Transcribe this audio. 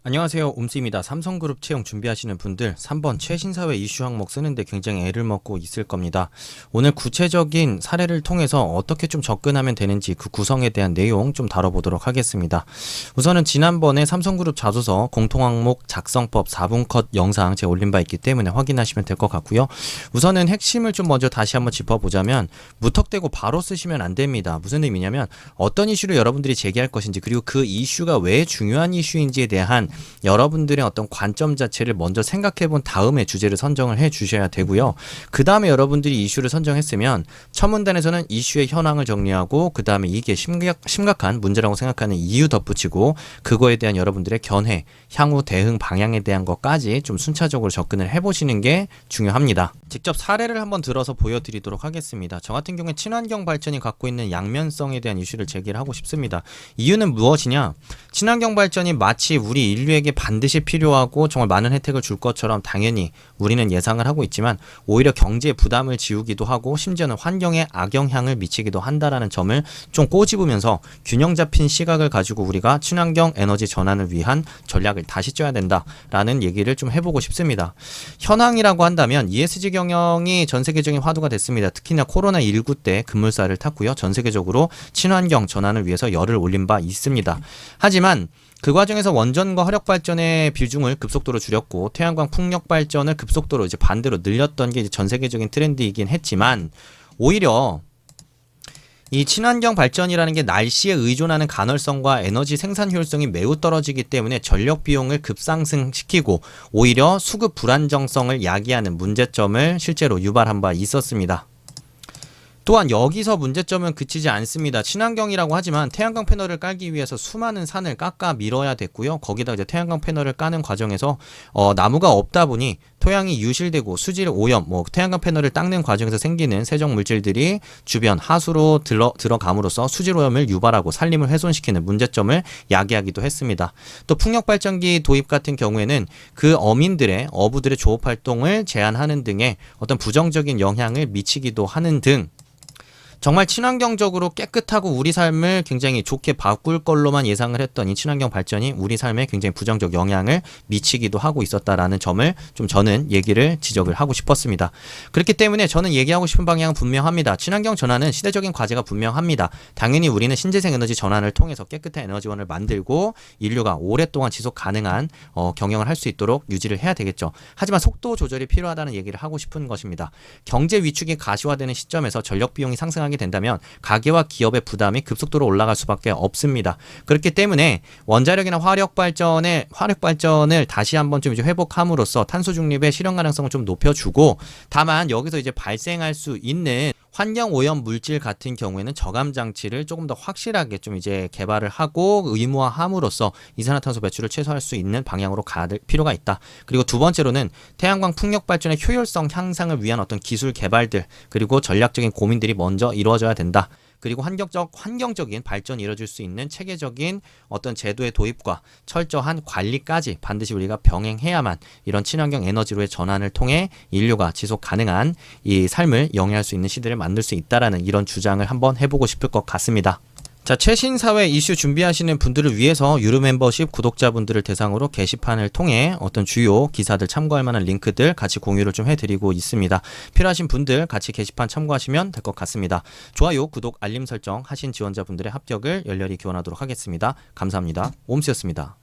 안녕하세요, 옴씨입니다. 삼성그룹 채용 준비하시는 분들 3번 최신사회 이슈 항목 쓰는데 굉장히 애를 먹고 있을 겁니다. 오늘 구체적인 사례를 통해서 어떻게 좀 접근하면 되는지 그 구성에 대한 내용 좀 다뤄보도록 하겠습니다. 우선은 지난번에 삼성그룹 자소서 공통항목 작성법 4분 컷 영상 제가 올린 바 있기 때문에 확인하시면 될 것 같고요. 우선은 핵심을 좀 먼저 다시 한번 짚어보자면 무턱대고 바로 쓰시면 안 됩니다. 무슨 의미냐면 어떤 이슈를 여러분들이 제기할 것인지, 그리고 그 이슈가 왜 중요한 이슈인지에 대한 여러분들의 어떤 관점 자체를 먼저 생각해 본 다음에 주제를 선정을 해 주셔야 되고요. 그 다음에 여러분들이 이슈를 선정했으면 첫 문단에서는 이슈의 현황을 정리하고, 그 다음에 이게 심각한 문제라고 생각하는 이유 덧붙이고, 그거에 대한 여러분들의 견해, 향후 대응 방향에 대한 것까지 좀 순차적으로 접근을 해보시는 게 중요합니다. 직접 사례를 한번 들어서 보여드리도록 하겠습니다. 저 같은 경우에 친환경 발전이 갖고 있는 양면성에 대한 이슈를 제기를 하고 싶습니다. 이유는 무엇이냐? 친환경 발전이 마치 우리 인류에게 반드시 필요하고 정말 많은 혜택을 줄 것처럼 당연히 우리는 예상을 하고 있지만, 오히려 경제에 부담을 지우기도 하고 심지어는 환경에 악영향을 미치기도 한다라는 점을 좀 꼬집으면서 균형 잡힌 시각을 가지고 우리가 친환경 에너지 전환을 위한 전략을 다시 짜야 된다라는 얘기를 좀 해보고 싶습니다. 현황이라고 한다면 ESG 경영이 전 세계적인 화두가 됐습니다. 특히나 코로나19 때 급물살을 탔고요. 전 세계적으로 친환경 전환을 위해서 열을 올린 바 있습니다. 하지만 그 과정에서 원전과 화력 발전의 비중을 급속도로 줄였고 태양광 풍력 발전을 급속도로 이제 반대로 늘렸던 게 이제 전 세계적인 트렌드이긴 했지만, 오히려 이 친환경 발전이라는 게 날씨에 의존하는 간헐성과 에너지 생산 효율성이 매우 떨어지기 때문에 전력 비용을 급상승시키고 오히려 수급 불안정성을 야기하는 문제점을 실제로 유발한 바 있었습니다. 또한 여기서 문제점은 그치지 않습니다. 친환경이라고 하지만 태양광 패널을 깔기 위해서 수많은 산을 깎아 밀어야 됐고요. 거기다 이제 태양광 패널을 까는 과정에서 나무가 없다 보니 토양이 유실되고 수질 오염, 태양광 패널을 닦는 과정에서 생기는 세정 물질들이 주변 하수로 들어감으로써 수질 오염을 유발하고 산림을 훼손시키는 문제점을 야기하기도 했습니다. 또 풍력 발전기 도입 같은 경우에는 그 어부들의 조업 활동을 제한하는 등의 어떤 부정적인 영향을 미치기도 하는 등, 정말 친환경적으로 깨끗하고 우리 삶을 굉장히 좋게 바꿀 걸로만 예상을 했던 이 친환경 발전이 우리 삶에 굉장히 부정적 영향을 미치기도 하고 있었다라는 점을 좀 저는 지적을 하고 싶었습니다. 그렇기 때문에 저는 얘기하고 싶은 방향은 분명합니다. 친환경 전환은 시대적인 과제가 분명합니다. 당연히 우리는 신재생 에너지 전환을 통해서 깨끗한 에너지원을 만들고 인류가 오랫동안 지속 가능한 경영을 할 수 있도록 유지를 해야 되겠죠. 하지만 속도 조절이 필요하다는 얘기를 하고 싶은 것입니다. 경제 위축이 가시화되는 시점에서 전력 비용이 상승하게 된다면 가계와 기업의 부담이 급속도로 올라갈 수밖에 없습니다. 그렇기 때문에 원자력이나 화력 발전을 다시 한번 좀 이제 회복함으로써 탄소 중립의 실현 가능성을 좀 높여주고, 다만 여기서 이제 발생할 수 있는 환경 오염 물질 같은 경우에는 저감 장치를 조금 더 확실하게 좀 이제 개발을 하고 의무화함으로써 이산화탄소 배출을 최소화할 수 있는 방향으로 갈 필요가 있다. 그리고 두 번째로는 태양광 풍력 발전의 효율성 향상을 위한 어떤 기술 개발들, 그리고 전략적인 고민들이 먼저 이루어져야 된다. 그리고 환경적인 발전이 이뤄질 수 있는 체계적인 어떤 제도의 도입과 철저한 관리까지 반드시 우리가 병행해야만 이런 친환경 에너지로의 전환을 통해 인류가 지속 가능한 이 삶을 영위할 수 있는 시대를 만들 수 있다라는 이런 주장을 한번 해보고 싶을 것 같습니다. 자, 최신 사회 이슈 준비하시는 분들을 위해서 유료 멤버십 구독자분들을 대상으로 게시판을 통해 어떤 주요 기사들 참고할 만한 링크들 같이 공유를 좀 해드리고 있습니다. 필요하신 분들 같이 게시판 참고하시면 될 것 같습니다. 좋아요, 구독, 알림 설정 하신 지원자분들의 합격을 열렬히 기원하도록 하겠습니다. 감사합니다. 옴씨였습니다.